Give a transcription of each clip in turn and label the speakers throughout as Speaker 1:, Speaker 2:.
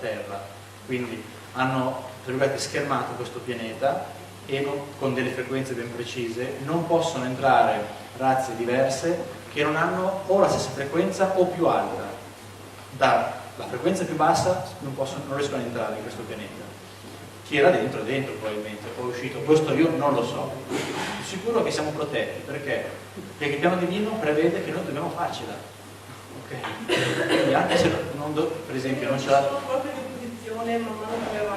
Speaker 1: Terra, quindi hanno, tra virgolette, schermato questo pianeta e con delle frequenze ben precise non possono entrare razze diverse che non hanno o la stessa frequenza o più alta. Dalla frequenza più bassa non riescono ad entrare in questo pianeta. Chi era dentro è dentro probabilmente, poi è uscito, questo io non lo so. Sono sicuro che siamo protetti, perché il piano divino prevede che noi dobbiamo farcela. Quindi anche se per esempio non ce l'ha,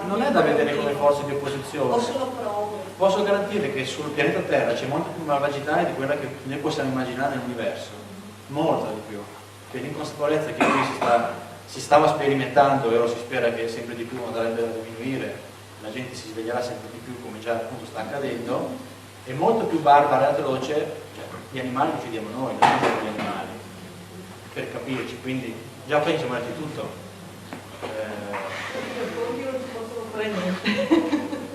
Speaker 1: non è da vedere come forze di opposizione. Posso garantire che sul pianeta Terra c'è molta più malvagità di quella che noi possiamo immaginare nell'universo, molta di più, che l'inconsapevolezza che qui si stava sperimentando e ora si spera che sempre di più andrebbe a diminuire, la gente si sveglierà sempre di più come già appunto sta accadendo, è molto più barbara e atroce, cioè, gli animali uccidiamo noi, non siamo gli animali, per capirci, quindi già poi siamo detto tutto.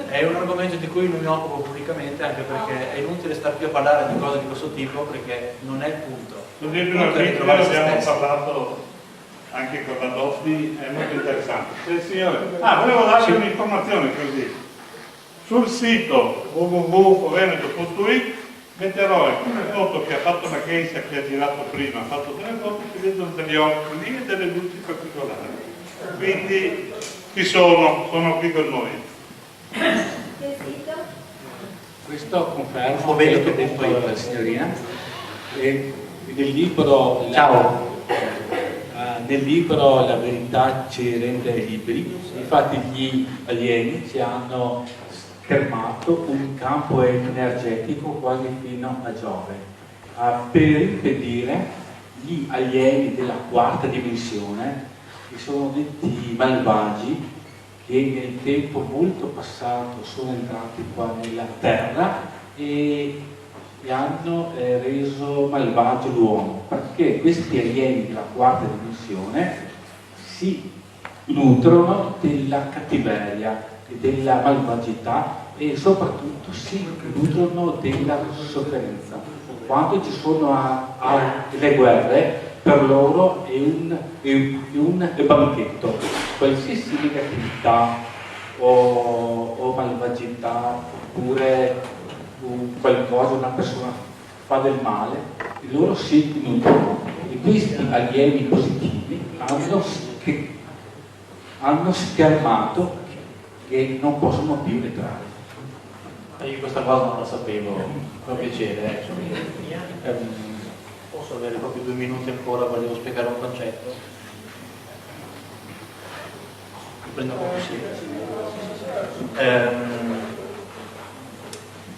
Speaker 1: È un argomento di cui non mi occupo pubblicamente, anche perché è inutile stare più a parlare di cose di questo tipo, perché non è il punto.
Speaker 2: Abbiamo parlato anche con la Doffi, è molto interessante. Signore, volevo darvi un'informazione così. Sul sito www.foveneto.it metterò alcune foto che ha fatto la Geisha, che ha girato prima, ha fatto delle foto che vedono degli occhi e delle luci particolari. Quindi ci sono qui con noi.
Speaker 3: Che sito?
Speaker 4: Questo confermo quello che ha detto la signorina. E nel libro nel libro La verità ci rende liberi, infatti gli alieni ci hanno schermato un campo energetico quasi fino a Giove per impedire gli alieni della quarta dimensione, che sono detti malvagi, che nel tempo molto passato sono entrati qua nella Terra e hanno reso malvagio l'uomo, perché questi alieni della quarta dimensione si nutrono della cattiveria e della malvagità e soprattutto si nutrono della sofferenza. Quando ci sono le guerre, per loro è un banchetto. Qualsiasi negatività o malvagità oppure qualcosa, una persona fa del male, loro si nutrono e questi alieni positivi hanno schermato che non possono più entrare.
Speaker 1: Io questa cosa non la sapevo, fa piacere. Posso avere proprio 2 minuti ancora, volevo spiegare un concetto. Prendo un po'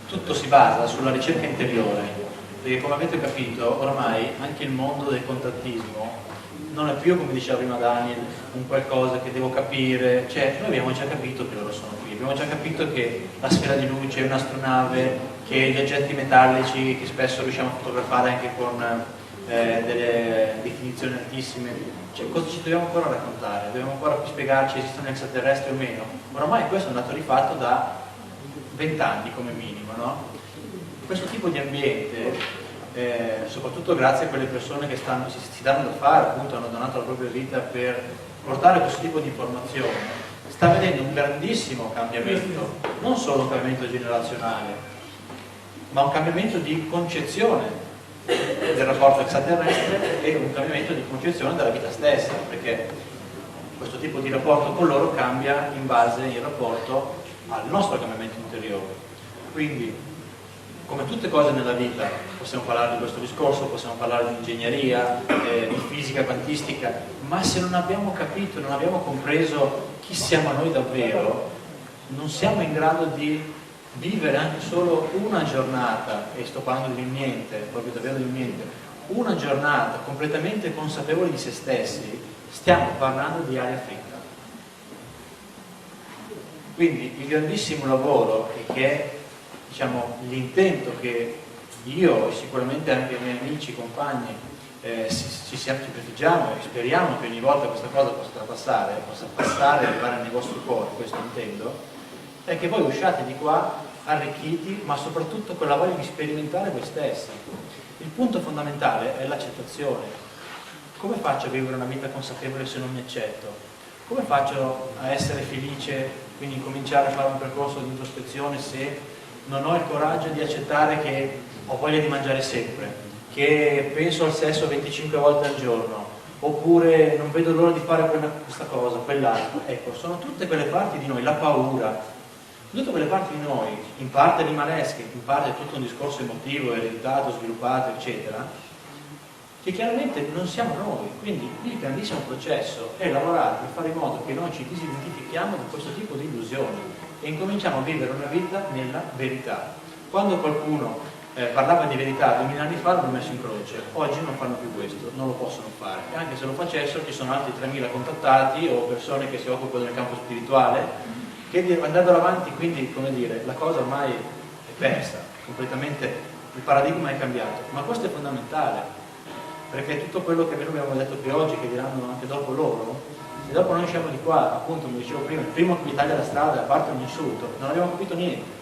Speaker 1: tutto si basa sulla ricerca interiore, perché come avete capito ormai anche il mondo del contrattismo non è più, come diceva prima Daniel, un qualcosa che devo capire, cioè noi abbiamo già capito che loro sono qui, abbiamo già capito che la sfera di luce è un'astronave, che gli oggetti metallici che spesso riusciamo a fotografare anche con delle definizioni altissime, cioè cosa ci dobbiamo ancora raccontare? Dobbiamo ancora spiegarci se esistono extraterrestri o meno? Ormai questo è un dato rifatto da 20 anni come minimo, no? Questo tipo di ambiente, soprattutto grazie a quelle persone che si danno da fare, appunto hanno donato la propria vita per portare questo tipo di informazione, sta vedendo un grandissimo cambiamento, non solo un cambiamento generazionale, ma un cambiamento di concezione del rapporto extraterrestre e un cambiamento di concezione della vita stessa, perché questo tipo di rapporto con loro cambia in base in rapporto al nostro cambiamento interiore. Quindi, come tutte cose nella vita, possiamo parlare di questo discorso, possiamo parlare di ingegneria, di fisica quantistica, ma se non abbiamo capito, non abbiamo compreso chi siamo noi davvero, non siamo in grado di vivere anche solo una giornata, e sto parlando di niente, proprio davvero di niente, una giornata completamente consapevoli di se stessi, stiamo parlando di aria fritta. Quindi il grandissimo lavoro e che è, diciamo, l'intento che io e sicuramente anche i miei amici, compagni ci prefiggiamo e speriamo che ogni volta questa cosa possa passare e arrivare nei vostri cuori, questo intendo, è che voi usciate di qua arricchiti, ma soprattutto con la voglia di sperimentare voi stessi. Il punto fondamentale è l'accettazione. Come faccio a vivere una vita consapevole se non mi accetto? come faccio a essere felice, quindi cominciare a fare un percorso di introspezione se non ho il coraggio di accettare che ho voglia di mangiare sempre, che penso al sesso 25 volte al giorno, oppure non vedo l'ora di fare questa cosa, quell'altra. Ecco, sono tutte quelle parti di noi, la paura, tutte quelle parti di noi, in parte animalesche, in parte tutto un discorso emotivo, ereditato, sviluppato, eccetera, che chiaramente non siamo noi. Quindi il grandissimo processo è lavorare per fare in modo che noi ci disidentifichiamo da questo tipo di illusioni e incominciamo a vivere una vita nella verità. Quando qualcuno parlava di verità 2000 anni fa l'hanno messo in croce, oggi non fanno più questo, non lo possono fare, e anche se lo facessero ci sono altri 3000 contattati o persone che si occupano del campo spirituale che andrebbero avanti. Quindi, come dire, la cosa ormai è persa completamente, il paradigma è cambiato, ma questo è fondamentale, perché tutto quello che noi abbiamo detto qui oggi, che diranno anche dopo loro, se dopo noi usciamo di qua, appunto, come dicevo prima, il primo che mi taglia la strada, a parte un insulto, non abbiamo capito niente.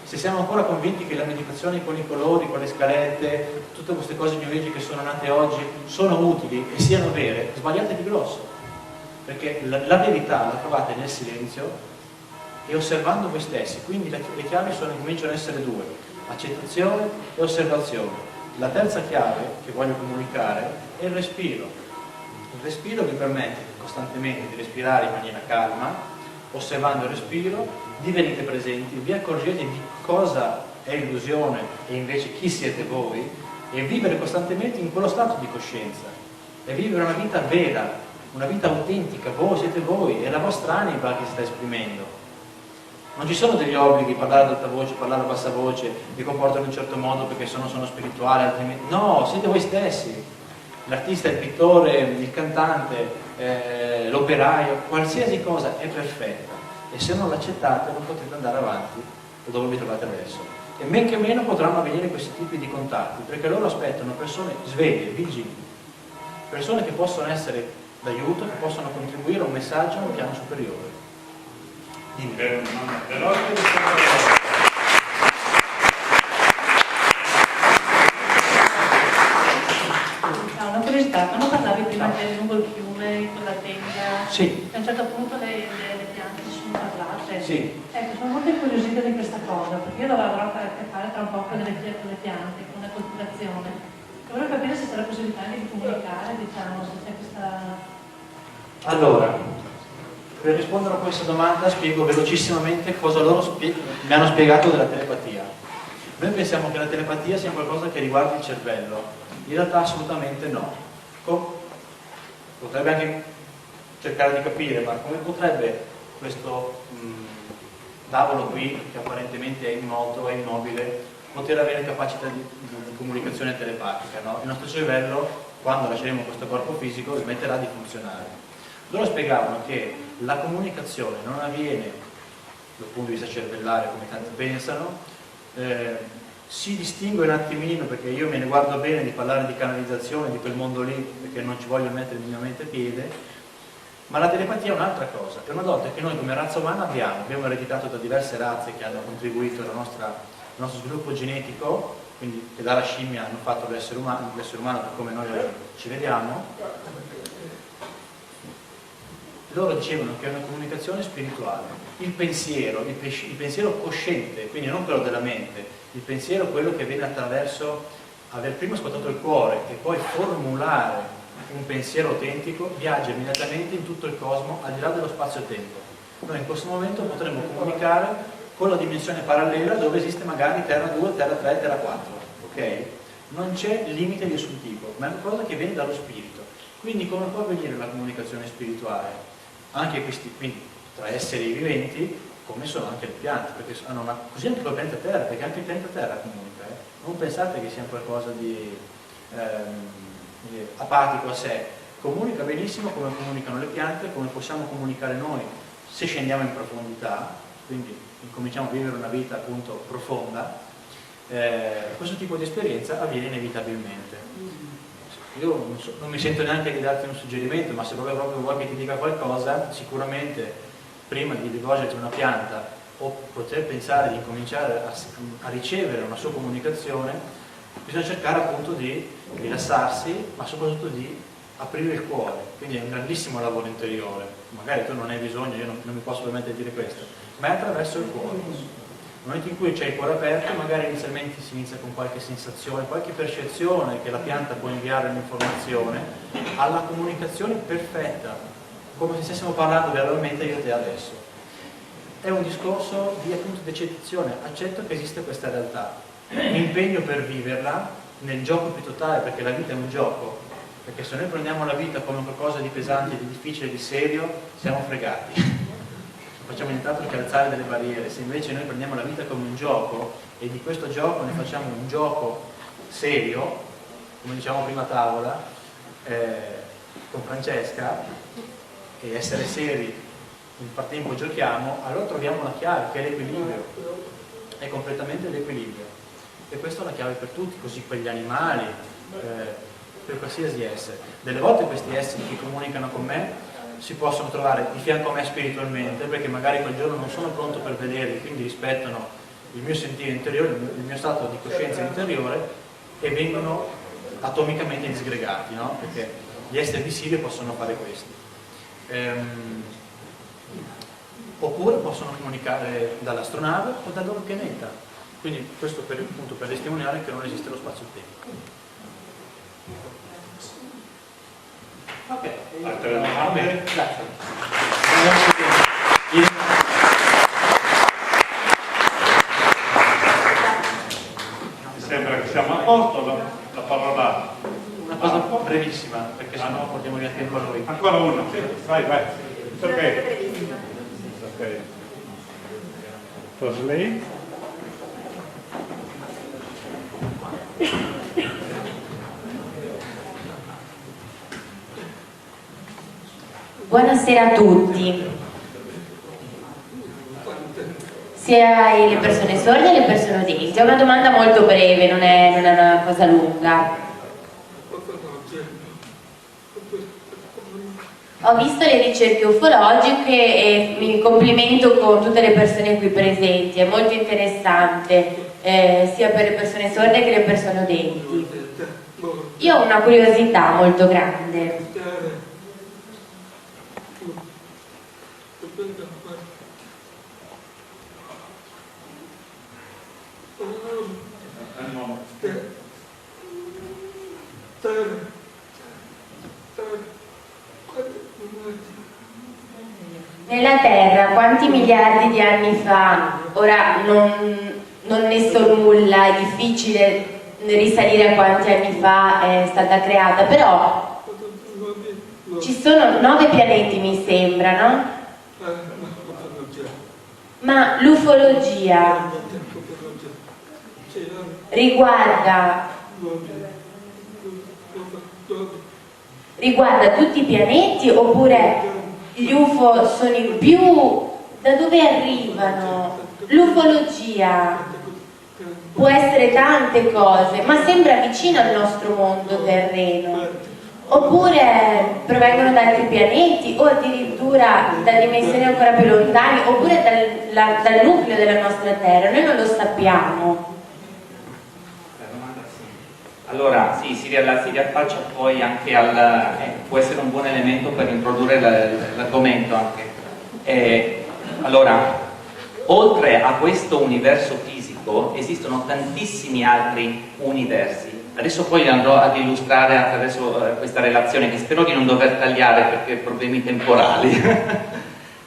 Speaker 1: Se siamo ancora convinti che la meditazione con i colori, con le scalette, tutte queste cose new age che sono nate oggi sono utili e siano vere, sbagliate di grosso, perché la verità la trovate nel silenzio e osservando voi stessi. Quindi le chiavi cominciano ad essere due: accettazione e osservazione. La terza chiave che voglio comunicare è il respiro. Il respiro vi permette costantemente di respirare in maniera calma, osservando il respiro, divenite presenti, vi accorgete di cosa è illusione e invece chi siete voi, e vivere costantemente in quello stato di coscienza e vivere una vita vera, una vita autentica. Voi siete voi, è la vostra anima che si sta esprimendo. Non ci sono degli obblighi, parlare ad alta voce, parlare a bassa voce, vi comportano in un certo modo perché sono spirituale, altrimenti... No, siete voi stessi. L'artista, il pittore, il cantante, l'operaio, qualsiasi cosa è perfetta. E se non l'accettate non potete andare avanti da dove vi trovate adesso. E men che meno potranno avvenire questi tipi di contatti, perché loro aspettano persone sveglie, vigili, persone che possono essere d'aiuto, che possono contribuire a un messaggio a un piano superiore.
Speaker 3: Una curiosità, quando parlavi prima del lungo il fiume con la tenda,
Speaker 1: sì,
Speaker 3: a un certo punto le piante si sono parlate.
Speaker 1: Sì.
Speaker 3: Ecco, sono molto incuriosita di questa cosa, perché io avrò a che fare tra un po' con le piante, con la coltivazione. E volevo capire se c'è la possibilità di comunicare, diciamo, se c'è questa...
Speaker 1: Allora, per rispondere a questa domanda spiego velocissimamente cosa loro mi hanno spiegato della telepatia. Noi pensiamo che la telepatia sia qualcosa che riguarda il cervello, in realtà assolutamente no. Potrebbe anche cercare di capire, ma come potrebbe questo tavolo qui, che apparentemente è immoto, è immobile, poter avere capacità di comunicazione telepatica, no? Il nostro cervello, quando lasceremo questo corpo fisico, smetterà di funzionare. Loro spiegavano che la comunicazione non avviene dal punto di vista cervellare come tanti pensano, si distingue un attimino, perché io me ne guardo bene di parlare di canalizzazione, di quel mondo lì, perché non ci voglio mettere minimamente piede, ma la telepatia è un'altra cosa, è una dote che noi come razza umana abbiamo ereditato da diverse razze che hanno contribuito al nostro sviluppo genetico, quindi che dalla scimmia hanno fatto l'essere umano per come noi ci vediamo. Loro dicevano che è una comunicazione spirituale. Il pensiero cosciente, quindi non quello della mente, il pensiero è quello che viene attraverso aver prima ascoltato il cuore e poi formulare un pensiero autentico, viaggia immediatamente in tutto il cosmo, al di là dello spazio-tempo. Noi in questo momento potremmo comunicare con la dimensione parallela dove esiste magari Terra 2, Terra 3, Terra 4, ok? Non c'è limite di nessun tipo, ma è una cosa che viene dallo spirito. Quindi come può avvenire la comunicazione spirituale? Anche questi, quindi tra esseri viventi, come sono anche le piante, perché hanno così anche il pianeta Terra, perché anche il pianeta Terra comunica. Non pensate che sia qualcosa di apatico a sé, comunica benissimo come comunicano le piante, come possiamo comunicare noi se scendiamo in profondità, quindi incominciamo a vivere una vita appunto profonda. Questo tipo di esperienza avviene inevitabilmente. Io non mi sento neanche di darti un suggerimento, ma se proprio vuoi che ti dica qualcosa, sicuramente prima di rivolgerti a una pianta o poter pensare di incominciare a ricevere una sua comunicazione, bisogna cercare appunto di rilassarsi, ma soprattutto di aprire il cuore, quindi è un grandissimo lavoro interiore, magari tu non hai bisogno, io non mi posso permettere di dire questo, ma è attraverso il cuore. Nel momento in cui c'è il cuore aperto, magari inizialmente si inizia con qualche sensazione, qualche percezione che la pianta può inviare un'informazione, alla comunicazione perfetta, come se stessimo parlando verbalmente io e te adesso. È un discorso di appunto di accettazione, accetto che esiste questa realtà, mi impegno per viverla nel gioco più totale, perché la vita è un gioco, perché se noi prendiamo la vita come qualcosa di pesante, di difficile, di serio, siamo fregati. Non facciamo nient'altro che alzare delle barriere. Se invece noi prendiamo la vita come un gioco e di questo gioco ne facciamo un gioco serio, come diciamo prima a tavola, con Francesca, e essere seri, nel frattempo giochiamo, allora troviamo la chiave, che è l'equilibrio, è completamente l'equilibrio. E questa è la chiave per tutti, così per gli animali, per qualsiasi essere. Delle volte questi esseri che comunicano con me si possono trovare di fianco a me spiritualmente, perché magari quel giorno non sono pronto per vederli, quindi rispettano il mio sentire interiore, il mio stato di coscienza interiore, e vengono atomicamente disgregati, no? Perché gli esseri visibili possono fare questo. Oppure possono comunicare dall'astronave o dal loro pianeta. Quindi questo appunto per testimoniare che non esiste lo spazio-tempo. Ok,
Speaker 2: altre domande?
Speaker 1: Grazie.
Speaker 2: Mi sembra che siamo a posto, la parola.
Speaker 1: Una cosa brevissima, perché sennò portiamo via tempo a noi.
Speaker 2: Ancora una, sì, vai. Ok. Forse lei?
Speaker 5: Buonasera a tutti, sia le persone sorde che le persone udenti. È una domanda molto breve, non è una cosa lunga. Ho visto le ricerche ufologiche e mi complimento con tutte le persone qui presenti, è molto interessante, sia per le persone sorde che le persone udenti. Io ho una curiosità molto grande. Nella Terra, quanti miliardi di anni fa, ora non ne so nulla, è difficile risalire a quanti anni fa è stata creata, però ci sono 9 pianeti, mi sembra, no? Ma l'ufologia riguarda tutti i pianeti, oppure gli UFO sono in più? Da dove arrivano? L'ufologia può essere tante cose, ma sembra vicino al nostro mondo terreno, oppure provengono da altri pianeti, o addirittura da dimensioni ancora più lontane, oppure dal nucleo della nostra Terra. Noi non lo sappiamo.
Speaker 6: Allora, sì, si riaffaccia poi anche può essere un buon elemento per introdurre l'argomento anche. Allora, oltre a questo universo fisico, esistono tantissimi altri universi. Adesso poi andrò ad illustrare attraverso questa relazione, che spero di non dover tagliare perché problemi temporali.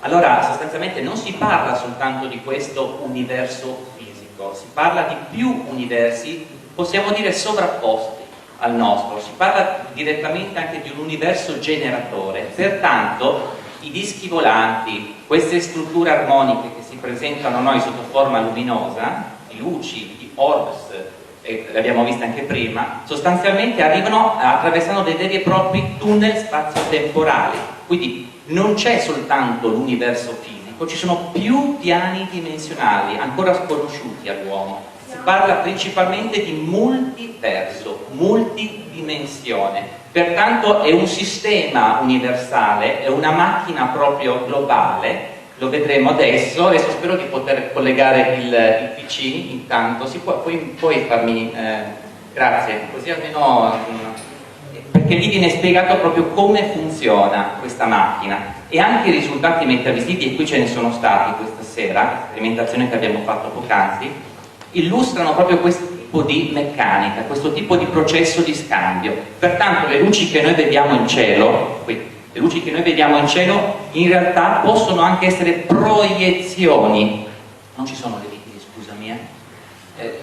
Speaker 6: Allora, sostanzialmente non si parla soltanto di questo universo fisico, si parla di più universi, possiamo dire sovrapposti al nostro, si parla direttamente anche di un universo generatore. Pertanto i dischi volanti, queste strutture armoniche che si presentano a noi sotto forma luminosa, di luci, di orbs, e l'abbiamo vista anche prima, sostanzialmente attraversando dei veri e propri tunnel spazio-temporali. Quindi non c'è soltanto l'universo fisico, ci sono più piani dimensionali ancora sconosciuti all'uomo. Si parla principalmente di multiverso, multidimensione, pertanto è un sistema universale, è una macchina proprio globale, lo vedremo adesso spero di poter collegare il PC intanto, puoi farmi, grazie, così almeno, perché perché lì viene spiegato proprio come funziona questa macchina e anche i risultati metavisiti, e qui ce ne sono stati questa sera, sperimentazione che abbiamo fatto poc'anzi, illustrano proprio questo tipo di meccanica, questo tipo di processo di scambio. Pertanto le luci che noi vediamo in cielo, qui, le luci che noi vediamo in cielo in realtà possono anche essere proiezioni, non ci sono le viti, scusami,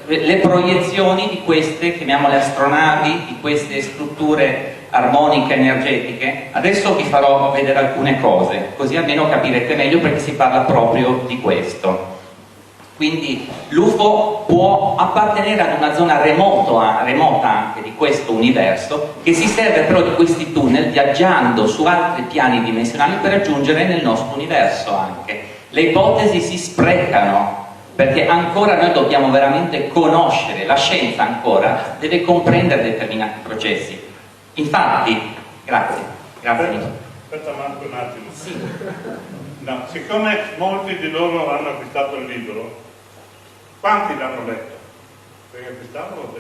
Speaker 6: le proiezioni di queste, chiamiamole astronavi, di queste strutture armoniche energetiche. Adesso vi farò vedere alcune cose, così almeno capirete meglio perché si parla proprio di questo. Quindi l'UFO può appartenere ad una zona remota anche di questo universo, che si serve però di questi tunnel viaggiando su altri piani dimensionali per raggiungere nel nostro universo anche. Le ipotesi si sprecano, perché ancora noi dobbiamo veramente conoscere, la scienza ancora deve comprendere determinati processi. Infatti, grazie.
Speaker 2: Aspetta Marco un attimo.
Speaker 6: Sì.
Speaker 2: No, siccome molti di loro hanno acquistato il libro, quanti l'hanno letto? Perché acquistavano?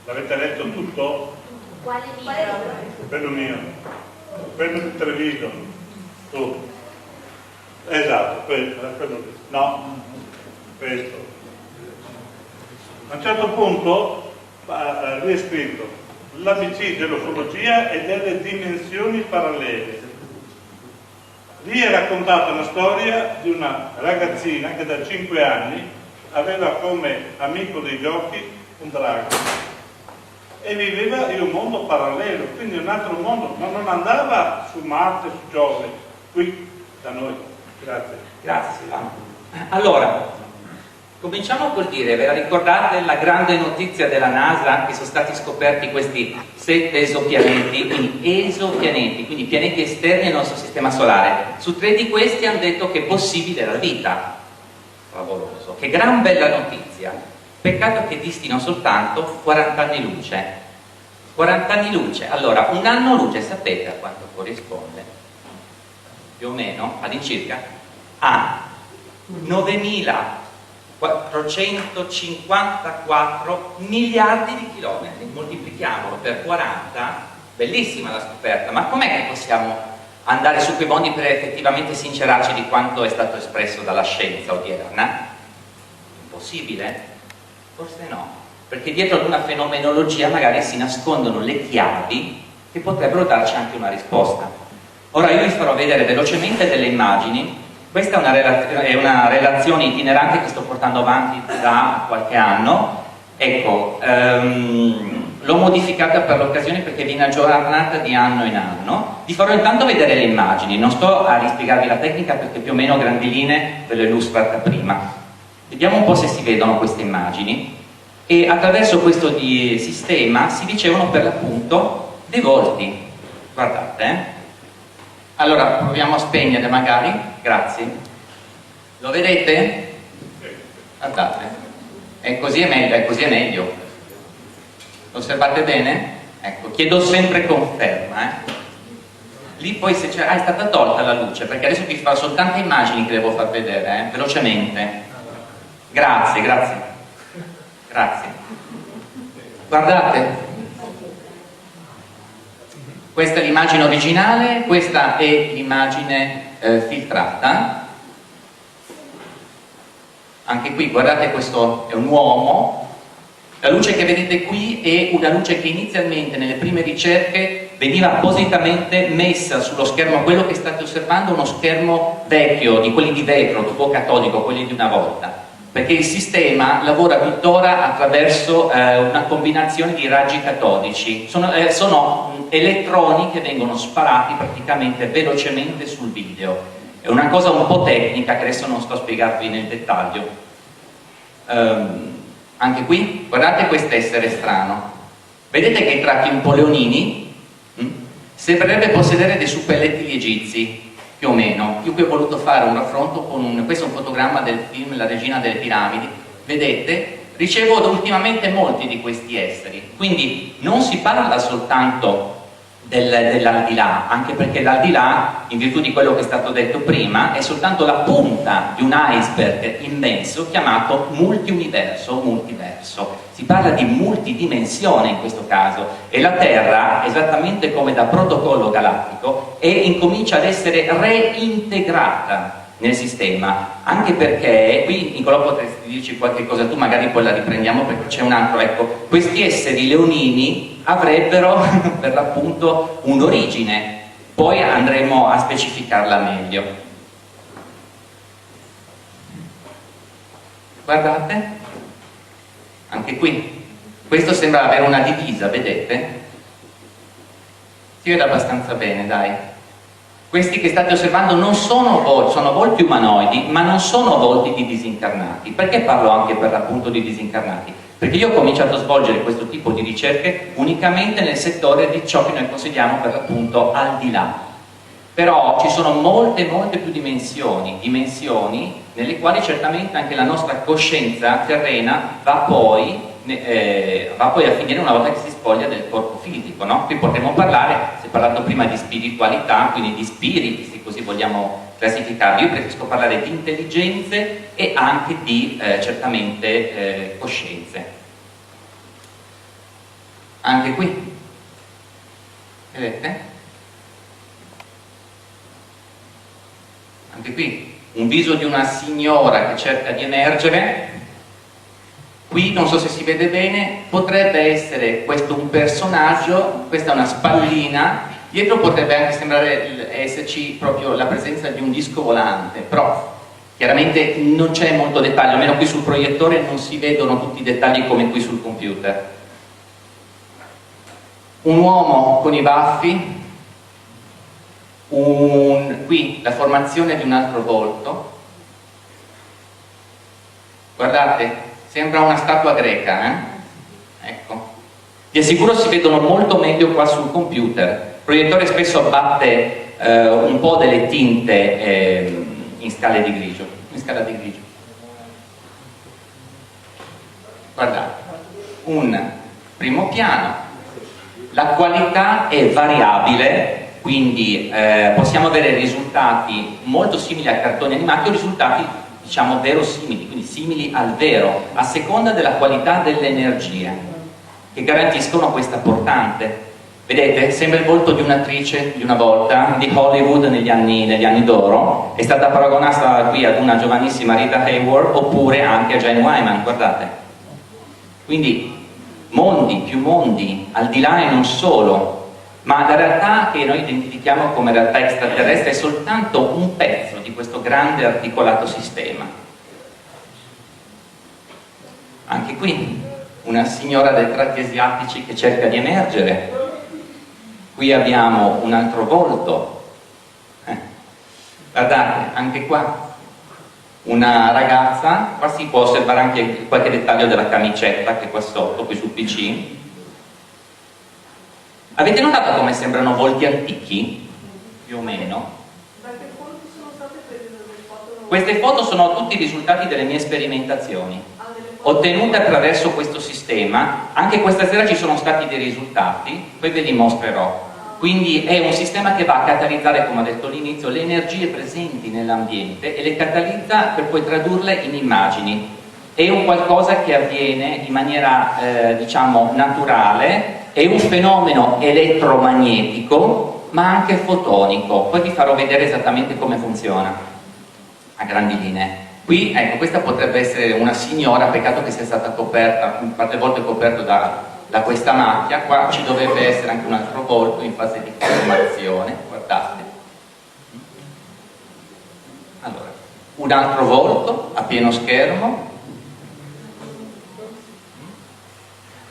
Speaker 2: L'avete letto tutto?
Speaker 5: Quale libro?
Speaker 2: Quello mio, quello di Treviso, tu. Esatto, questo, quello lì. No, questo. A un certo punto lì è scritto l'ABC dell'ufologia e delle dimensioni parallele. Lì è raccontata una storia di una ragazzina che da 5 anni aveva come amico dei giochi un drago e viveva in un mondo parallelo, quindi un altro mondo, ma non andava su Marte, su Giove, qui da noi. Grazie.
Speaker 6: Grazie Silvano. Allora, cominciamo col dire, ve la ricordate la grande notizia della NASA che sono stati scoperti questi 7 esopianeti, quindi pianeti esterni al nostro sistema solare. Su 3 di questi hanno detto che è possibile la vita. Favoloso, che gran bella notizia. Peccato che distino soltanto 40 anni luce. 40 anni luce. Allora, un anno luce sapete a quanto corrisponde? Più o meno, all'incirca, a 9.454 miliardi di chilometri. Moltiplichiamolo per 40, bellissima la scoperta, ma com'è che possiamo andare su quei mondi per effettivamente sincerarci di quanto è stato espresso dalla scienza odierna? Impossibile? Forse no, perché dietro ad una fenomenologia magari si nascondono le chiavi che potrebbero darci anche una risposta. Ora io vi farò vedere velocemente delle immagini. Questa è una relazione itinerante che sto portando avanti da qualche anno. Ecco, l'ho modificata per l'occasione perché viene aggiornata di anno in anno. Vi farò intanto vedere le immagini, non sto a rispiegarvi la tecnica perché più o meno a grandi linee ve l'ho illustrata prima. Vediamo un po' se si vedono queste immagini. E attraverso questo sistema si ricevono per l'appunto dei volti. Guardate, Allora, proviamo a spegnere magari, grazie. Lo vedete? Guardate, così è meglio. Lo osservate bene? Ecco, chiedo sempre conferma. Lì poi se c'è... è stata tolta la luce, perché adesso vi farò soltanto immagini che devo far vedere, velocemente. Grazie. Guardate. Questa è l'immagine originale, questa è l'immagine filtrata. Anche qui, guardate, questo è un uomo. La luce che vedete qui è una luce che inizialmente nelle prime ricerche veniva appositamente messa sullo schermo. Quello che state osservando è uno schermo vecchio, di quelli di vetro, tubo catodico, quelli di una volta, perché il sistema lavora tuttora attraverso una combinazione di raggi catodici. Sono elettroni che vengono sparati praticamente velocemente sul video. È una cosa un po' tecnica che adesso non sto a spiegarvi nel dettaglio. Anche qui, guardate quest'essere strano. Vedete che i tratti un po' leonini? Sembrerebbe possedere dei suppellettili egizi, più o meno. Io qui ho voluto fare un raffronto con questo è un fotogramma del film La regina delle piramidi. Vedete? Ricevo ultimamente molti di questi esseri. Quindi non si parla soltanto dell'aldilà, anche perché l'aldilà, in virtù di quello che è stato detto prima, è soltanto la punta di un iceberg immenso chiamato multiuniverso o multiverso. Si parla di multidimensione in questo caso, e la Terra, esattamente come da protocollo galattico, incomincia ad essere reintegrata nel sistema, anche perché qui Nicolò potresti dirci qualche cosa tu, magari poi la riprendiamo perché c'è un altro. Ecco, questi esseri leonini avrebbero per l'appunto un'origine, poi andremo a specificarla meglio. Guardate, anche qui questo sembra avere una divisa, vedete? Si vede abbastanza bene, dai. Questi che state osservando non sono volti, sono volti umanoidi, ma non sono volti di disincarnati. Perché parlo anche per l'appunto di disincarnati? Perché io ho cominciato a svolgere questo tipo di ricerche unicamente nel settore di ciò che noi consideriamo per l'appunto al di là. Però ci sono molte più dimensioni nelle quali certamente anche la nostra coscienza terrena va poi a finire una volta che si spoglia del corpo fisico, no? Qui potremmo parlare, si è parlato prima di spiritualità, quindi di spiriti, se così vogliamo classificarli. Io preferisco parlare di intelligenze e anche di certamente coscienze. Anche qui, vedete? Anche qui, un viso di una signora che cerca di emergere. Qui, non so se si vede bene, potrebbe essere questo un personaggio, questa è una spallina, dietro potrebbe anche sembrare esserci proprio la presenza di un disco volante, però chiaramente non c'è molto dettaglio, almeno qui sul proiettore non si vedono tutti i dettagli come qui sul computer. Un uomo con i baffi, qui la formazione di un altro volto, guardate, sembra una statua greca, ecco. Vi assicuro si vedono molto meglio qua sul computer. Il proiettore spesso abbatte un po' delle tinte in scala di grigio. Guardate, un primo piano, la qualità è variabile, quindi possiamo avere risultati molto simili a cartoni animati o risultati diciamo verosimili, quindi simili al vero, a seconda della qualità delle energie che garantiscono questa portante. Vedete? Sembra il volto di un'attrice di una volta, di Hollywood negli anni d'oro, è stata paragonata qui ad una giovanissima Rita Hayworth oppure anche a Jane Wyman, guardate. Quindi mondi, più mondi, al di là e non solo, ma la realtà che noi identifichiamo come realtà extraterrestre è soltanto un pezzo di questo grande articolato sistema. Anche qui una signora dai tratti asiatici che cerca di emergere. Qui abbiamo un altro volto. Guardate, anche qua una ragazza, qua si può osservare anche qualche dettaglio della camicetta che è qua sotto, qui sul PC. Avete notato come sembrano volti antichi? Più o meno.
Speaker 3: Da che fonti sono state prese delle foto?
Speaker 6: Queste foto sono tutti i risultati delle mie sperimentazioni ottenute attraverso questo sistema. Anche questa sera ci sono stati dei risultati, poi ve li mostrerò. Quindi è un sistema che va a catalizzare, come ho detto all'inizio, le energie presenti nell'ambiente e le catalizza per poi tradurle in immagini. È un qualcosa che avviene in maniera diciamo naturale. È un fenomeno elettromagnetico ma anche fotonico, poi vi farò vedere esattamente come funziona a grandi linee. Qui, ecco, questa potrebbe essere una signora, peccato che sia stata coperta, parte volte coperto da questa macchia. Qua ci dovrebbe essere anche un altro volto in fase di formazione, guardate. Allora, un altro volto a pieno schermo.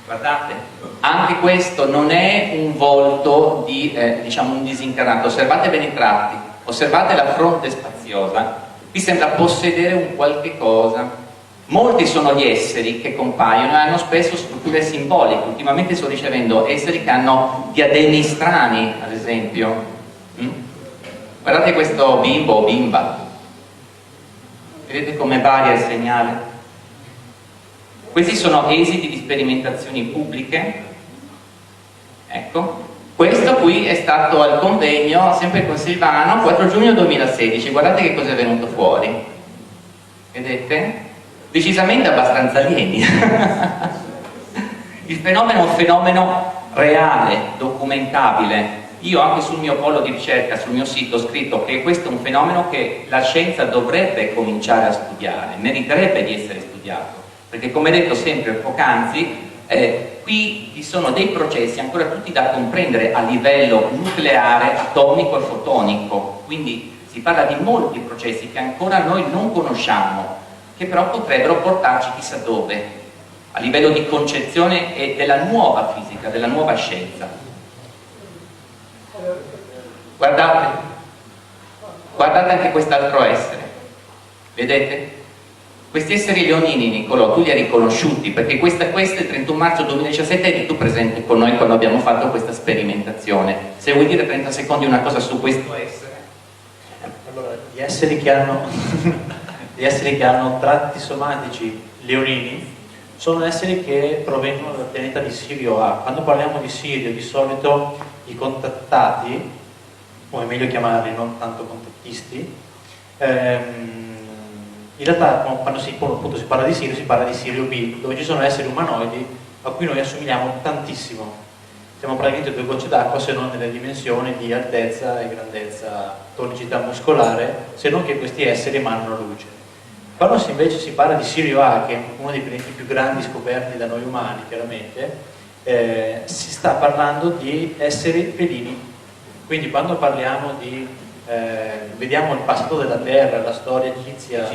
Speaker 6: Guardate, anche questo non è un volto di, diciamo, un disincarnato. Osservate bene i tratti, osservate la fronte spaziosa, qui sembra possedere un qualche cosa. Molti sono gli esseri che compaiono e hanno spesso strutture simboliche. Ultimamente sto ricevendo esseri che hanno diademi strani, ad esempio. Guardate questo bimbo o bimba, vedete come varia il segnale? Questi sono esiti di sperimentazioni pubbliche. Ecco, questo qui lui è stato al convegno, sempre con Silvano, 4 giugno 2016, guardate che cosa è venuto fuori, vedete? Decisamente abbastanza alieni. Il fenomeno è un fenomeno reale, documentabile. Io anche sul mio polo di ricerca, sul mio sito, ho scritto che questo è un fenomeno che la scienza dovrebbe cominciare a studiare, meriterebbe di essere studiato, perché come detto sempre poc'anzi, qui vi sono dei processi ancora tutti da comprendere a livello nucleare, atomico e fotonico, quindi si parla di molti processi che ancora noi non conosciamo, che però potrebbero portarci chissà dove, a livello di concezione e della nuova fisica, della nuova scienza. Guardate anche quest'altro essere, vedete? Questi esseri leonini, Nicolò, tu li hai riconosciuti, perché questo è il 31 marzo 2017 eri tu presente con noi quando abbiamo fatto questa sperimentazione. Se vuoi dire 30 secondi una cosa su questo essere.
Speaker 1: Allora, gli esseri che hanno tratti somatici leonini sono esseri che provengono dal pianeta di Sirio A. Quando parliamo di Sirio, di solito i contattati, o è meglio chiamarli non tanto contattisti, in realtà quando si parla di Sirio B, dove ci sono esseri umanoidi a cui noi assomigliamo tantissimo. Siamo praticamente 2 gocce d'acqua, se non nelle dimensioni di altezza e grandezza, tonicità muscolare, se non che questi esseri emanano luce. Quando invece si parla di Sirio A, che è uno dei pianeti più grandi scoperti da noi umani, chiaramente, si sta parlando di esseri felini. Quindi quando parliamo di vediamo il passato della Terra, la storia egizia,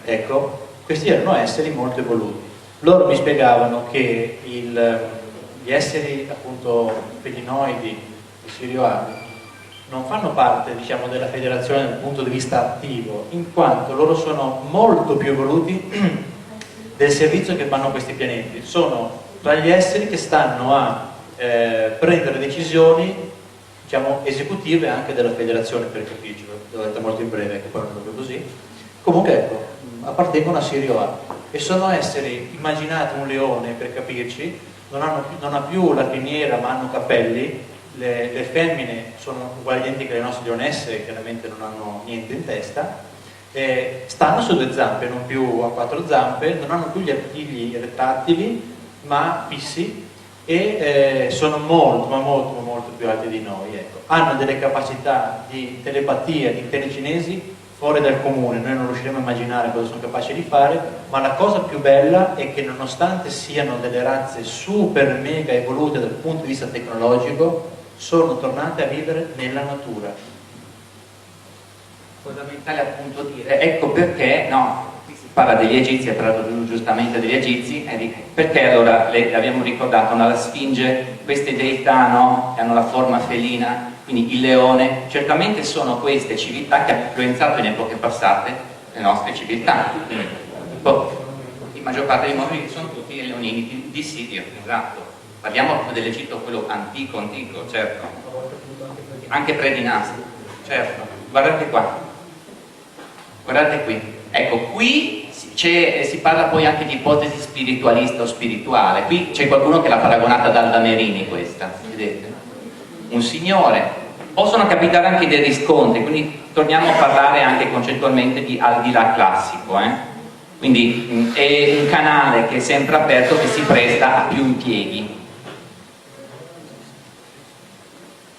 Speaker 1: ecco, questi erano esseri molto evoluti. Loro mi spiegavano che gli esseri appunto felinoidi di Sirio A non fanno parte, diciamo, della federazione dal punto di vista attivo, in quanto loro sono molto più evoluti del servizio che fanno questi pianeti. Sono tra gli esseri che stanno a prendere decisioni, diciamo, esecutive anche della federazione, per capirci, l'ho detto molto in breve, che poi non è proprio così. Comunque ecco, appartengono a Sirio A e sono esseri, immaginate un leone, per capirci, non ha più la criniera ma hanno capelli, le femmine sono uguali identiche alle nostre leonesse, chiaramente non hanno niente in testa, stanno su 2 zampe, non più a 4 zampe, non hanno più gli artigli retrattili ma fissi, e sono molto più alti di noi, ecco. Hanno delle capacità di telepatia, di telecinesi fuori dal comune, noi non riusciremo a immaginare cosa sono capaci di fare, ma la cosa più bella è che nonostante siano delle razze super mega evolute dal punto di vista tecnologico, sono tornate a vivere nella natura.
Speaker 6: Fondamentale appunto dire, ecco perché, no, parla degli egizi, ha parlato giustamente degli egizi, perché allora abbiamo ricordato la Sfinge, queste deità, no, che hanno la forma felina, quindi il leone, certamente sono queste civiltà che hanno influenzato in epoche passate le nostre civiltà. Quindi, in maggior parte dei modi sono tutti i leonini di Sirio, esatto. Parliamo proprio dell'Egitto, quello antico, certo, anche predinastico, certo. Guardate qua, guardate qui, ecco, qui si parla poi anche di ipotesi spiritualista o spirituale. Qui c'è qualcuno che l'ha paragonata ad Alda Merini, questa, vedete? Un signore. Possono capitare anche dei riscontri, quindi torniamo a parlare anche concettualmente di al di là classico, quindi è un canale che è sempre aperto, che si presta a più impieghi.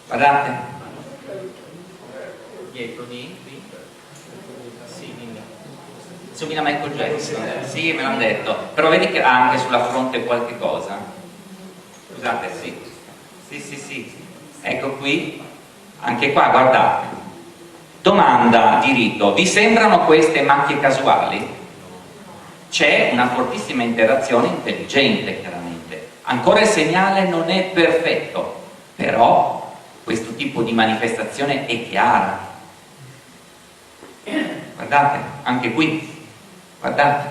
Speaker 6: Guardate, dietro di qui, sì, somiglia a Michael Jackson, sì, me l'hanno detto, però vedi che ha anche sulla fronte qualche cosa. Scusate, sì, ecco qui, anche qua, guardate. Domanda di rito: vi sembrano queste macchie casuali? C'è una fortissima interazione intelligente, chiaramente. Ancora il segnale non è perfetto, però questo tipo di manifestazione è chiara. Guardate, anche qui, guardate.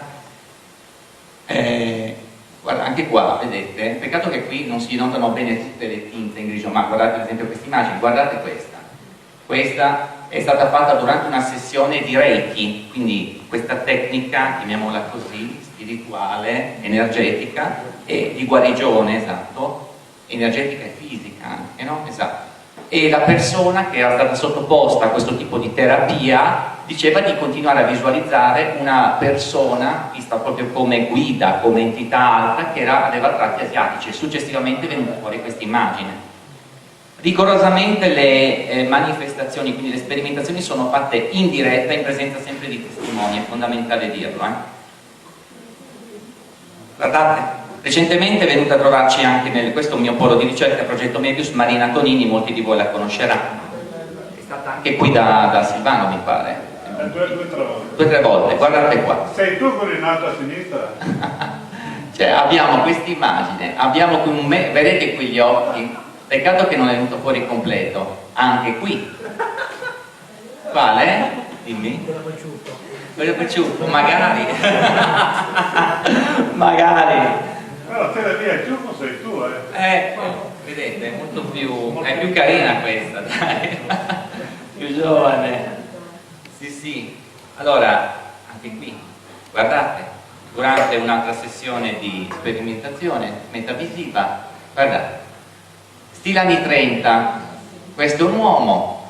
Speaker 6: Guarda, anche qua, vedete? Peccato che qui non si notano bene tutte le tinte in grigio, ma guardate ad esempio questa immagine, guardate questa. Questa è stata fatta durante una sessione di Reiki, quindi questa tecnica, chiamiamola così, spirituale, energetica e di guarigione, esatto, energetica e fisica anche, no? Esatto. e la persona che era stata sottoposta a questo tipo di terapia diceva di continuare a visualizzare una persona vista proprio come guida, come entità alta che aveva tratti asiatici, e successivamente è venuta fuori questa immagine. Rigorosamente le manifestazioni, quindi le sperimentazioni, sono fatte in diretta, in presenza sempre di testimoni, è fondamentale dirlo. Guardate, recentemente è venuta a trovarci anche questo è un mio polo di ricerca, Progetto Mebius, Marina Tonini, molti di voi la conosceranno. È stata anche qui da Silvano, mi pare. 2 o 3 volte, guardate qua.
Speaker 2: Sei tu quello in alto a sinistra?
Speaker 6: Cioè, abbiamo questa immagine, abbiamo qui vedete qui gli occhi, peccato che non è venuto fuori completo, anche qui. Quale? Dimmi. Quello piaciuto, magari. Magari.
Speaker 2: Però te la via giù sei tu,
Speaker 6: vedete, è più carina questa, dai. Più giovane. Sì. Allora, anche qui, guardate, durante un'altra sessione di sperimentazione metavisiva, guardate, stile anni 30, questo è un uomo,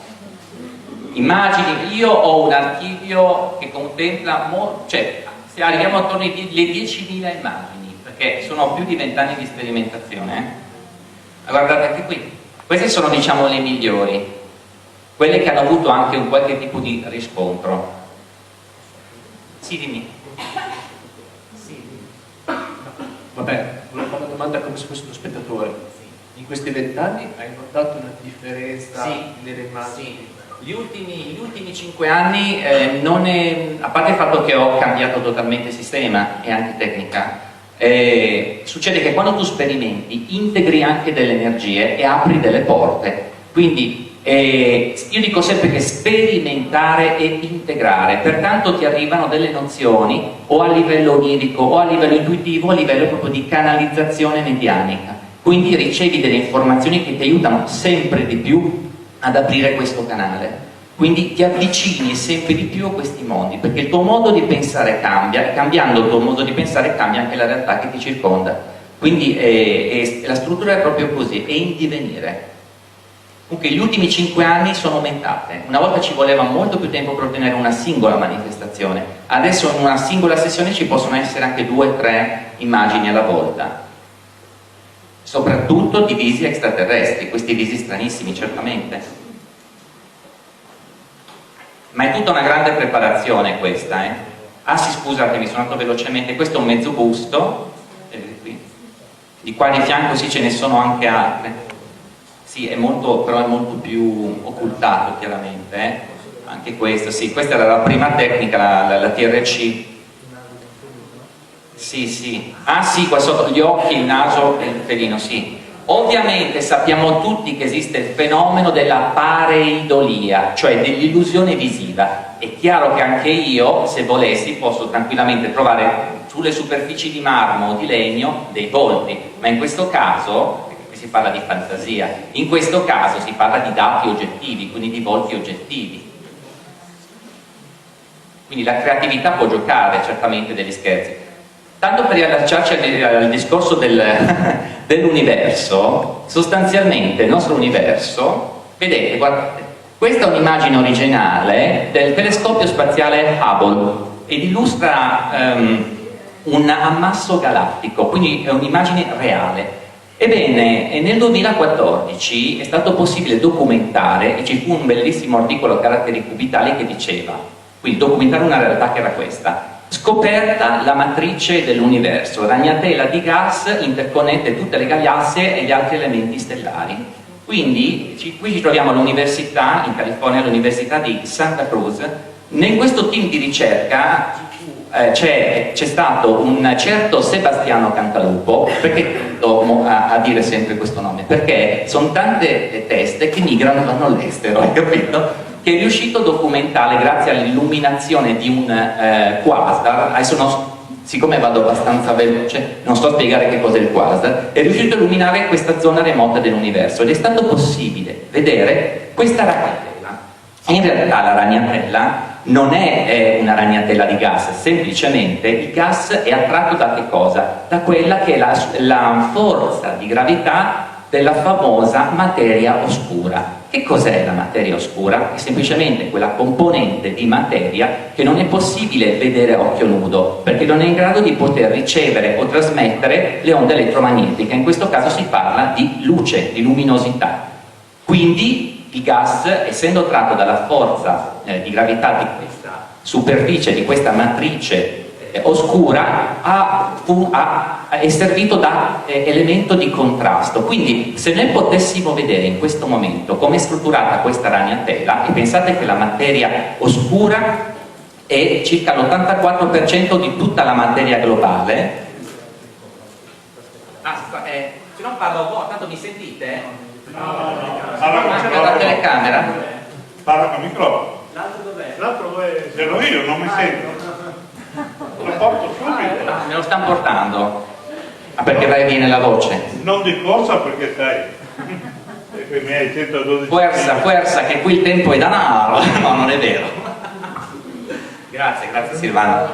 Speaker 6: immagini, io ho un archivio che contempla, cioè, se arriviamo attorno alle 10.000 immagini, perché sono più di 20 anni di sperimentazione, guardate anche qui, queste sono, diciamo, le migliori, quelle che hanno avuto anche un qualche tipo di riscontro. Sì, dimmi.
Speaker 7: Vabbè, volevo fare una domanda come se fosse uno spettatore. In questi 20 anni hai notato una differenza nelle immagini?
Speaker 6: Gli ultimi 5 anni, a parte il fatto che ho cambiato totalmente sistema e anche tecnica, succede che quando tu sperimenti integri anche delle energie e apri delle porte. Quindi io dico sempre che sperimentare e integrare, pertanto ti arrivano delle nozioni o a livello onirico o a livello intuitivo, a livello proprio di canalizzazione medianica, quindi ricevi delle informazioni che ti aiutano sempre di più ad aprire questo canale, quindi ti avvicini sempre di più a questi mondi, perché il tuo modo di pensare cambia, e cambiando il tuo modo di pensare cambia anche la realtà che ti circonda, quindi la struttura è proprio così, è in divenire. Comunque gli ultimi 5 anni sono aumentate, una volta ci voleva molto più tempo per ottenere una singola manifestazione, adesso in una singola sessione ci possono essere anche 2 o 3 immagini alla volta, soprattutto di visi extraterrestri, questi visi stranissimi certamente, ma è tutta una grande preparazione questa. Ah sì, scusate, mi sono andato velocemente, questo è un mezzo busto, vedete qui, di qua di fianco sì, ce ne sono anche altre. Sì, però è molto più occultato chiaramente, anche questo, sì, questa era la prima tecnica, la TRC. Sì. Ah sì, qua sotto gli occhi, il naso e il felino, sì. Ovviamente sappiamo tutti che esiste il fenomeno della pareidolia, cioè dell'illusione visiva. È chiaro che anche io, se volessi, posso tranquillamente trovare sulle superfici di marmo o di legno dei volti, ma in questo caso si parla di fantasia, in questo caso si parla di dati oggettivi, quindi di volti oggettivi. Quindi la creatività può giocare certamente degli scherzi. Tanto per riallacciarci al discorso dell'universo, sostanzialmente il nostro universo, vedete, guardate, questa è un'immagine originale del telescopio spaziale Hubble ed illustra un ammasso galattico, quindi è un'immagine reale. Ebbene, nel 2014 è stato possibile documentare, e ci fu un bellissimo articolo a caratteri cubitali che diceva, quindi documentare una realtà che era questa: scoperta la matrice dell'universo, ragnatela di gas interconnette tutte le galassie e gli altri elementi stellari. Quindi qui ci troviamo all'università, in California, all'università di Santa Cruz. In questo team di ricerca c'è stato un certo Sebastiano Cantalupo, perché a dire sempre questo nome? Perché sono tante teste che migrano e vanno all'estero, hai capito? Che è riuscito a documentare, grazie all'illuminazione di un quasar, adesso siccome vado abbastanza veloce, non sto a spiegare che cos'è il quasar, è riuscito a illuminare questa zona remota dell'universo ed è stato possibile vedere questa ragnatela. In realtà la ragnatela non è una ragnatela di gas, semplicemente il gas è attratto da che cosa? Da quella che è la forza di gravità della famosa materia oscura. Che cos'è la materia oscura? È semplicemente quella componente di materia che non è possibile vedere a occhio nudo, perché non è in grado di poter ricevere o trasmettere le onde elettromagnetiche. In questo caso si parla di luce, di luminosità. Quindi il gas, essendo tratto dalla forza di gravità di questa superficie, di questa matrice oscura, è servito da elemento di contrasto. Quindi se noi potessimo vedere in questo momento come è strutturata questa ragnatela, e pensate che la materia oscura è circa l'84% di tutta la materia globale. Se non parlo un po', tanto mi sentite? La telecamera?
Speaker 2: Parla con il microfono.
Speaker 7: L'altro dov'è?
Speaker 2: L'altro dove? Ce l'ho io, non mi sento. Lo porto subito.
Speaker 6: Me lo stanno portando. Perché vai viene la voce?
Speaker 2: Non di corsa perché sai. E quei miei 112.
Speaker 6: Forza, che qui il tempo è denaro. No, non è vero. Grazie Silvano.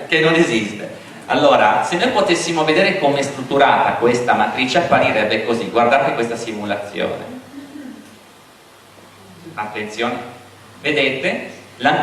Speaker 6: Che non esiste. Allora, se noi potessimo vedere come è strutturata questa matrice, apparirebbe così. Guardate questa simulazione. Attenzione. Vedete?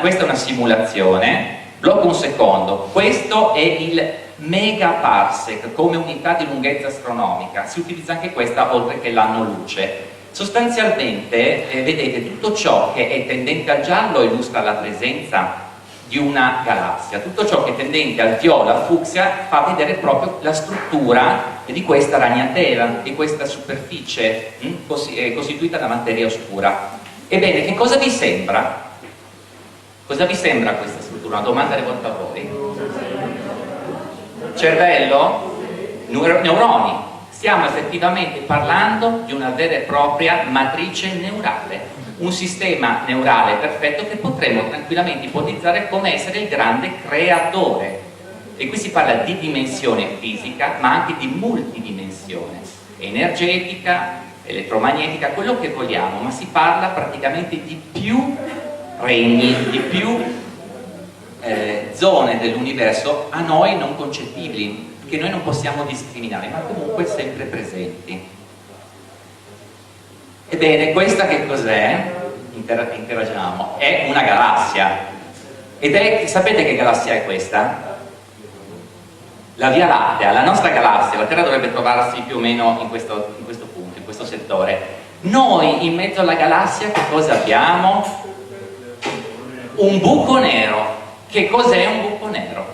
Speaker 6: Questa è una simulazione. Blocco un secondo. Questo è il megaparsec come unità di lunghezza astronomica. Si utilizza anche questa oltre che l'anno luce. Sostanzialmente, vedete, tutto ciò che è tendente al giallo illustra la presenza di una galassia, tutto ciò che è tendente al viola fucsia fa vedere proprio la struttura di questa ragnatela, di questa superficie costituita da materia oscura. Ebbene, che cosa vi sembra? Cosa vi sembra questa struttura? Una domanda rivolta a voi. Cervello? Neuroni. Stiamo effettivamente parlando di una vera e propria matrice neurale. Un sistema neurale perfetto che potremmo tranquillamente ipotizzare come essere il grande creatore. E qui si parla di dimensione fisica, ma anche di multidimensione, energetica, elettromagnetica, quello che vogliamo, ma si parla praticamente di più regni, di più zone dell'universo a noi non concepibili, che noi non possiamo discriminare, ma comunque sempre presenti. Ebbene, questa che cos'è? Interagiamo. È una galassia. Sapete che galassia è questa? La Via Lattea, la nostra galassia. La Terra dovrebbe trovarsi più o meno in questo punto, in questo settore. Noi in mezzo alla galassia che cosa abbiamo? Un buco nero. Che cos'è un buco nero?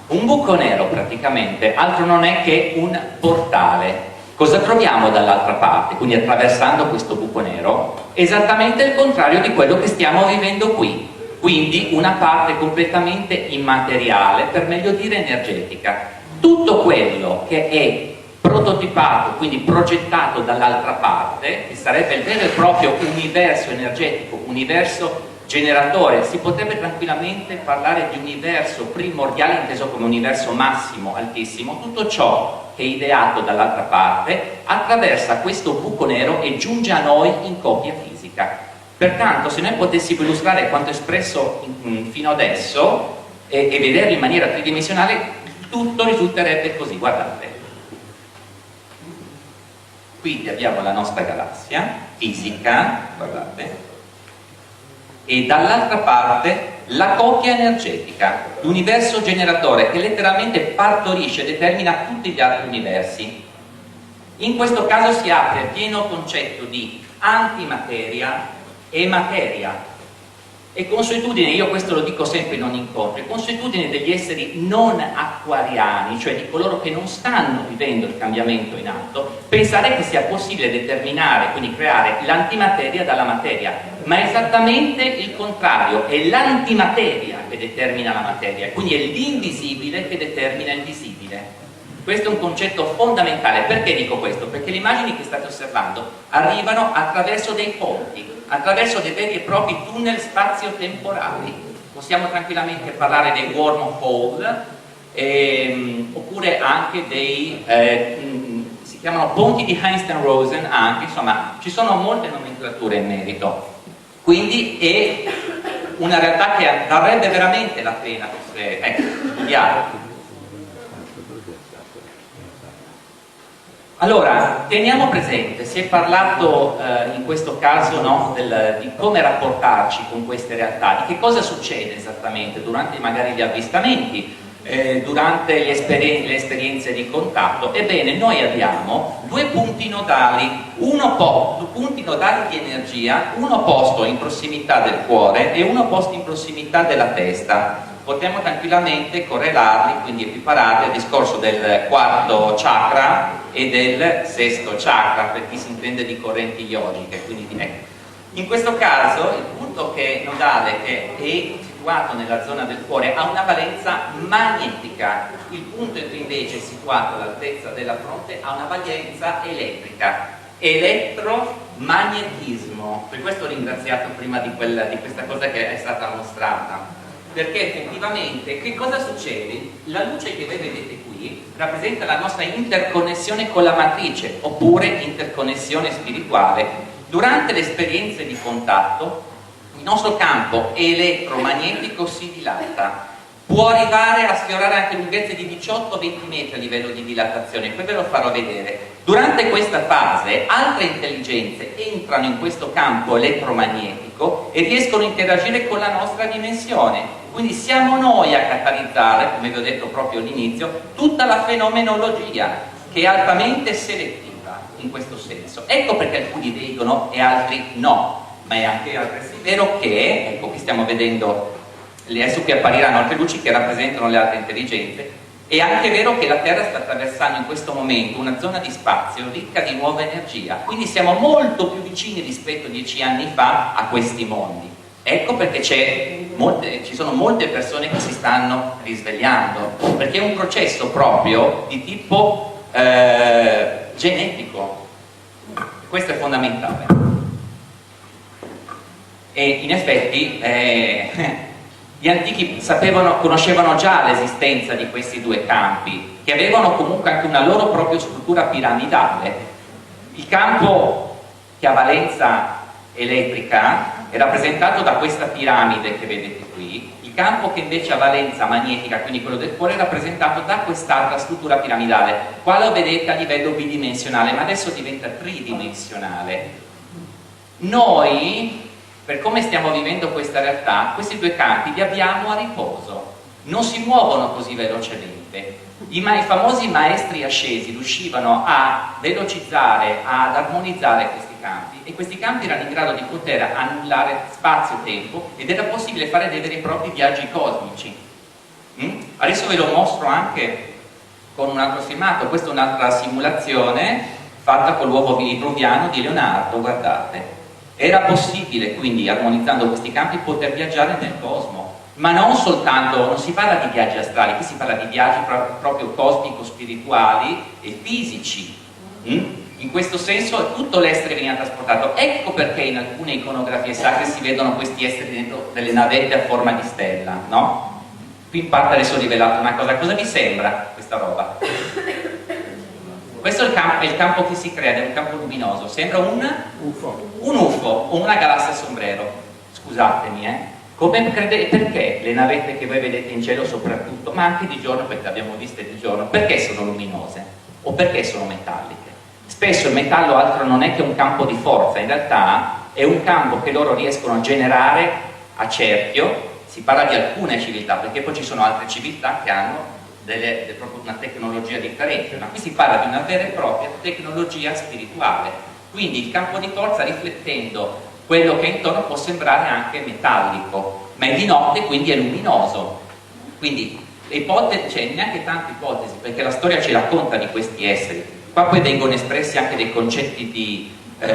Speaker 6: Un buco nero praticamente altro non è che un portale. Cosa troviamo dall'altra parte? Quindi attraversando questo buco nero, esattamente il contrario di quello che stiamo vivendo qui. Quindi una parte completamente immateriale, per meglio dire energetica. Tutto quello che è prototipato, quindi progettato dall'altra parte, che sarebbe il vero e proprio universo energetico, universo generatore, si potrebbe tranquillamente parlare di universo primordiale inteso come universo massimo, altissimo. Tutto ciò che è ideato dall'altra parte attraversa questo buco nero e giunge a noi in copia fisica. Pertanto, se noi potessimo illustrare quanto espresso fino adesso e vederlo in maniera tridimensionale, tutto risulterebbe così. Guardate, quindi abbiamo la nostra galassia fisica, guardate, e dall'altra parte la copia energetica, l'universo generatore che letteralmente partorisce e determina tutti gli altri universi. In questo caso si apre il pieno concetto di antimateria e materia. E consuetudine, io questo lo dico sempre in ogni incontro, è consuetudine degli esseri non acquariani, cioè di coloro che non stanno vivendo il cambiamento in atto, pensare che sia possibile determinare, quindi creare l'antimateria dalla materia, ma è esattamente il contrario, è l'antimateria che determina la materia, quindi è l'invisibile che determina il visibile. Questo è un concetto fondamentale. Perché dico questo? Perché le immagini che state osservando arrivano attraverso dei ponti, attraverso dei veri e propri tunnel spazio-temporali. Possiamo tranquillamente parlare dei wormhole, oppure anche dei, si chiamano ponti di Einstein-Rosen anche, insomma, ci sono molte nomenclature in merito. Quindi è una realtà che varrebbe veramente la pena studiare. Allora, teniamo presente, si è parlato in questo caso, no, di come rapportarci con queste realtà, di che cosa succede esattamente durante magari gli avvistamenti, durante le esperienze di contatto. Ebbene, noi abbiamo due punti nodali, punti nodali di energia, uno posto in prossimità del cuore e uno posto in prossimità della testa. Potremmo tranquillamente correlarli, quindi equipararli al discorso del quarto chakra e del sesto chakra, per chi si intende di correnti yogiche. Quindi, in questo caso il punto nodale che è situato nella zona del cuore ha una valenza magnetica, il punto invece situato all'altezza della fronte ha una valenza elettrica, elettromagnetismo. Per questo ho ringraziato prima di questa cosa che è stata mostrata, perché effettivamente che cosa succede? La luce che voi vedete qui rappresenta la nostra interconnessione con la matrice, oppure interconnessione spirituale. Durante le esperienze di contatto il nostro campo elettromagnetico si dilata, può arrivare a sfiorare anche lunghezze di 18-20 metri a livello di dilatazione, poi ve lo farò vedere. Durante questa fase altre intelligenze entrano in questo campo elettromagnetico e riescono a interagire con la nostra dimensione. Quindi siamo noi a catalizzare, come vi ho detto proprio all'inizio, tutta la fenomenologia, che è altamente selettiva in questo senso. Ecco perché alcuni vedono e altri no, ma è anche altresì vero che, ecco, qui stiamo vedendo, adesso qui appariranno altre luci che rappresentano le altre intelligenze. È anche vero che la Terra sta attraversando in questo momento una zona di spazio ricca di nuova energia, quindi siamo molto più vicini rispetto a 10 anni fa a questi mondi. Ecco perché ci sono molte persone che si stanno risvegliando, perché è un processo proprio di tipo genetico. Questo è fondamentale. E in effetti gli antichi conoscevano già l'esistenza di questi due campi, che avevano comunque anche una loro propria struttura piramidale. Il campo che ha valenza elettrica è rappresentato da questa piramide che vedete qui, il campo che invece ha valenza magnetica, quindi quello del cuore, è rappresentato da quest'altra struttura piramidale. Qua lo vedete a livello bidimensionale, ma adesso diventa tridimensionale. Noi, per come stiamo vivendo questa realtà, questi due campi li abbiamo a riposo, non si muovono così velocemente. I famosi maestri ascesi riuscivano a velocizzare, ad armonizzare questi campi, e questi campi erano in grado di poter annullare spazio-tempo ed era possibile fare dei veri e propri viaggi cosmici. Adesso ve lo mostro anche con un altro filmato. Questa è un'altra simulazione fatta con l'uovo vitruviano di Leonardo, guardate. Era possibile quindi, armonizzando questi campi, poter viaggiare nel cosmo, ma non soltanto, non si parla di viaggi astrali, qui si parla di viaggi proprio cosmico-spirituali e fisici. In questo senso tutto l'essere veniva trasportato. Ecco perché in alcune iconografie sacre si vedono questi esseri dentro delle navette a forma di stella, no? Qui in parte adesso ho rivelato una cosa. Cosa vi sembra questa roba? Questo è il campo che si crea, è un campo luminoso. Sembra un UFO o una galassia sombrero. Scusatemi, perché le navette che voi vedete in cielo soprattutto, ma anche di giorno, perché le abbiamo viste di giorno, perché sono luminose? O perché sono metalliche? Spesso il metallo altro non è che un campo di forza, in realtà è un campo che loro riescono a generare a cerchio. Si parla di alcune civiltà, perché poi ci sono altre civiltà che hanno proprio una tecnologia differente, ma qui si parla di una vera e propria tecnologia spirituale. Quindi il campo di forza, riflettendo quello che è intorno, può sembrare anche metallico, ma è di notte, quindi è luminoso. Quindi le ipotesi, c'è neanche tante ipotesi, perché la storia ci racconta di questi esseri. Qua poi vengono espressi anche dei concetti di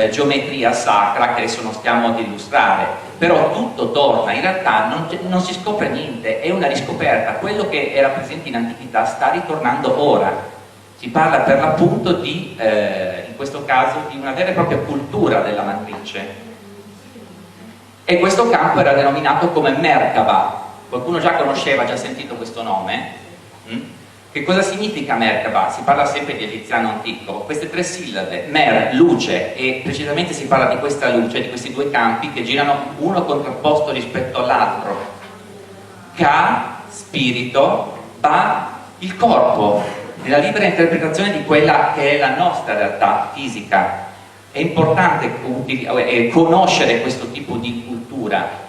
Speaker 6: geometria sacra che adesso non stiamo ad illustrare, però tutto torna, in realtà non si scopre niente, è una riscoperta. Quello che era presente in antichità sta ritornando ora. Si parla per l'appunto di, in questo caso, di una vera e propria cultura della matrice, e questo campo era denominato come Merkaba. Qualcuno già conosceva, già sentito questo nome? Che cosa significa Merkaba? Si parla sempre di egiziano antico, queste tre sillabe, Mer, luce, e precisamente si parla di questa luce, di questi due campi che girano uno contrapposto rispetto all'altro. Ka, spirito, Ba, il corpo. nella libera interpretazione di quella che è la nostra realtà fisica. È importante conoscere questo tipo di cultura.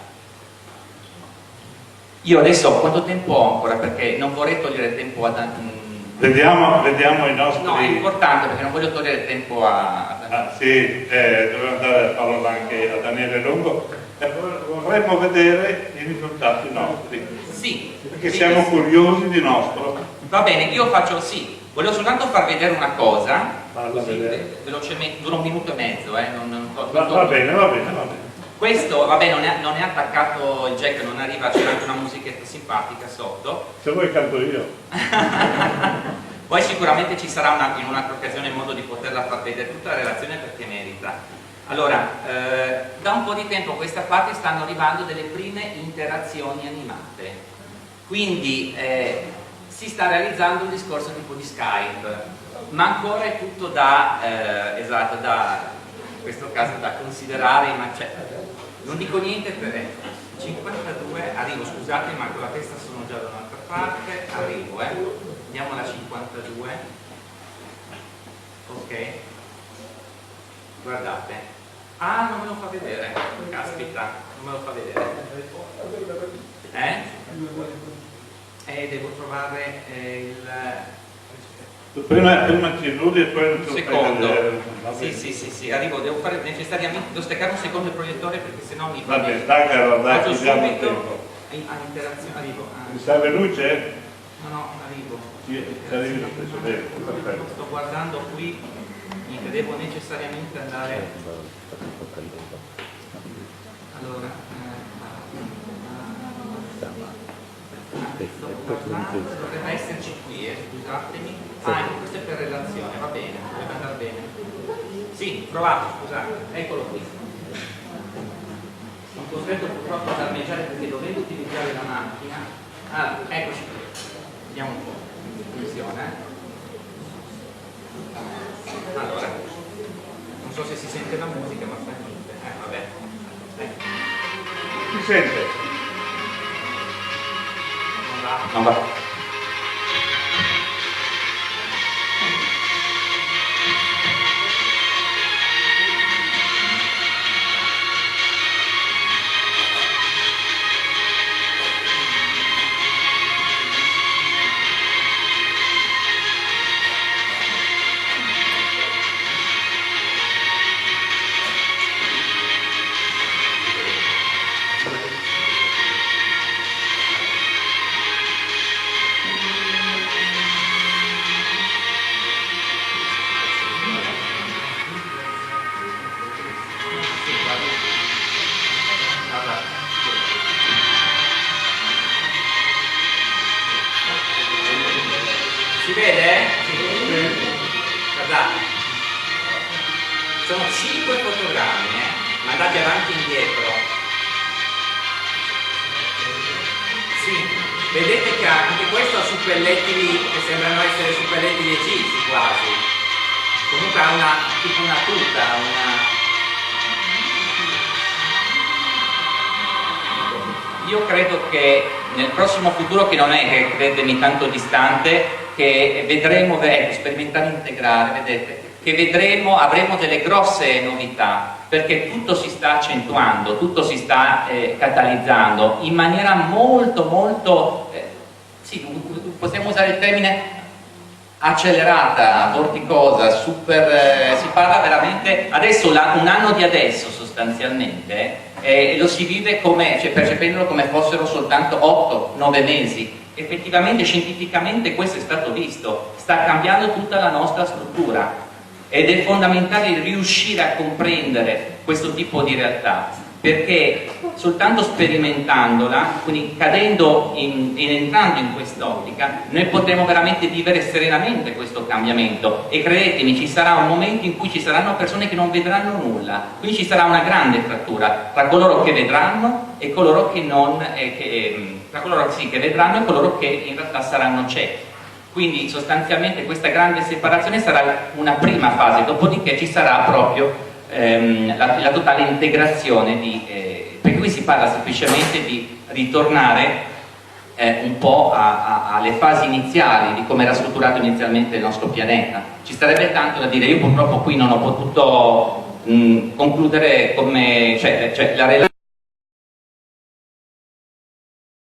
Speaker 6: Io adesso quanto tempo ho ancora? Perché non vorrei togliere tempo a...
Speaker 2: Vediamo i nostri...
Speaker 6: No, è importante perché non voglio togliere tempo a...
Speaker 2: sì, dovevo andare a farlo anche a Daniele Longo. Vorremmo vedere i risultati nostri.
Speaker 6: Sì.
Speaker 2: Perché siamo curiosi di nostro.
Speaker 6: Va bene, io faccio sì. Volevo soltanto far vedere una cosa.
Speaker 2: Falla vedere.
Speaker 6: Velocemente, dura 1 minuto e mezzo,
Speaker 2: Va bene.
Speaker 6: Questo, vabbè, non è attaccato il jack, non arriva, c'è anche una musichetta simpatica sotto.
Speaker 2: Se vuoi canto io.
Speaker 6: Poi sicuramente ci sarà in un'altra occasione modo di poterla far vedere tutta la relazione perché merita. Allora, da un po' di tempo a questa parte stanno arrivando delle prime interazioni animate. Quindi si sta realizzando un discorso tipo di Skype, ma ancora è tutto da in questo caso da considerare, ma non dico niente per 52, arrivo, scusate, ma con la testa sono già da un'altra parte, arrivo, andiamo alla 52, ok, guardate, non me lo fa vedere, caspita, non me lo fa vedere, devo trovare il...
Speaker 2: Prima ci illudi e poi non ci
Speaker 6: secondo.
Speaker 2: vedere.
Speaker 6: Sì, arrivo, devo fare necessariamente, devo staccare un secondo il proiettore perché sennò mi fa...
Speaker 2: Vabbè, dai,
Speaker 6: faccio
Speaker 2: ci diamo
Speaker 6: subito
Speaker 2: tempo.
Speaker 6: interazione, arrivo.
Speaker 2: Mi serve luce?
Speaker 6: No, arrivo.
Speaker 2: Sì, ci arrivi lo stesso tempo, perfetto.
Speaker 6: Sto guardando qui, niente, devo necessariamente andare... Allora... dovrebbe esserci qui, scusatemi. Questo è per relazione, va bene, dovrebbe andare bene. Sì, provate, scusate, eccolo qui. Sono costretto purtroppo ad armeggiare perché dovendo utilizzare la macchina. Eccoci qui. Vediamo un po'. Funziona. Allora, non so se si sente la musica, ma fa niente. Vabbè.
Speaker 2: Si sente?
Speaker 6: Non va. Si vede? Guardate, sono 5 fotogrammi, mandati avanti e indietro. Sì, vedete che anche questo ha suppellettili che sembrano essere suppellettili egizi quasi. Comunque ha tipo una tuta, Io credo che nel prossimo futuro, che non è che credetemi tanto distante, che vedremo, sperimentare integrare, vedete, che avremo delle grosse novità, perché tutto si sta accentuando, tutto si sta catalizzando in maniera molto, sì, possiamo usare il termine accelerata, vorticosa, super, si parla veramente, adesso un anno di adesso sostanzialmente, lo si vive come, percependolo come fossero soltanto 8-9 mesi. Effettivamente, scientificamente questo è stato visto, sta cambiando tutta la nostra struttura ed è fondamentale riuscire a comprendere questo tipo di realtà, perché soltanto sperimentandola, quindi cadendo entrando in quest'ottica, noi potremo veramente vivere serenamente questo cambiamento, e credetemi, ci sarà un momento in cui ci saranno persone che non vedranno nulla, quindi ci sarà una grande frattura tra coloro che vedranno e coloro che non, tra coloro che vedranno e coloro che in realtà saranno ciechi. Quindi sostanzialmente questa grande separazione sarà una prima fase, dopodiché ci sarà proprio la totale integrazione perché qui si parla semplicemente di ritornare un po' alle fasi iniziali di come era strutturato inizialmente il nostro pianeta. Ci sarebbe tanto da dire, io purtroppo qui non ho potuto concludere come, cioè la relazione